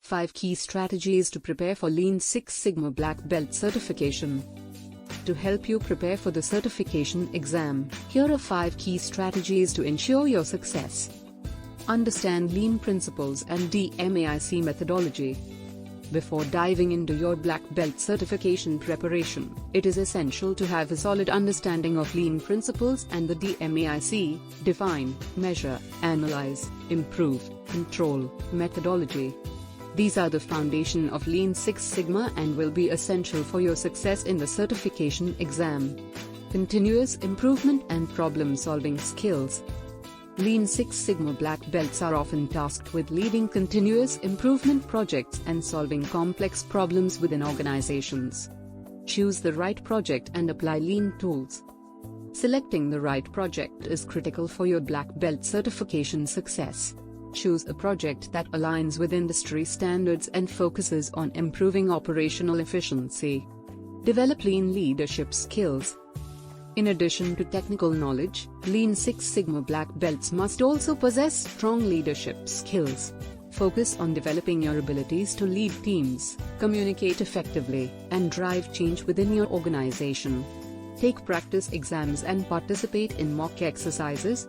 5 Key Strategies to Prepare for Lean Six Sigma Black Belt Certification. To help you prepare for the certification exam, here are 5 key strategies to ensure your success. Understand Lean principles and DMAIC methodology. Before diving into your black belt certification preparation, it is essential to have a solid understanding of Lean principles and the DMAIC, define, measure, analyze, improve, control, methodology. These are the foundation of Lean Six Sigma and will be essential for your success in the certification exam. Continuous improvement and problem-solving skills. Lean Six Sigma black belts are often tasked with leading continuous improvement projects and solving complex problems within organizations. Choose the right project and apply Lean tools. Selecting the right project is critical for your black belt certification success. Choose a project that aligns with industry standards and focuses on improving operational efficiency. Develop Lean leadership skills. In addition to technical knowledge, Lean Six Sigma black belts must also possess strong leadership skills. Focus on developing your abilities to lead teams, communicate effectively, and drive change within your organization. Take practice exams and participate in mock exercises.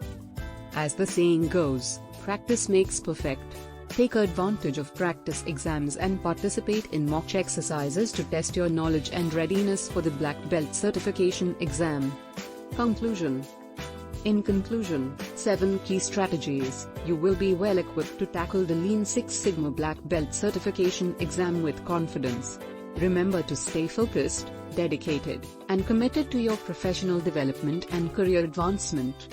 As the saying goes, practice makes perfect. Take advantage of practice exams and participate in mock exercises to test your knowledge and readiness for the black belt certification exam. Conclusion. In conclusion, 7 key strategies, you will be well equipped to tackle the Lean Six Sigma black belt certification exam with confidence. Remember to stay focused, dedicated, and committed to your professional development and career advancement.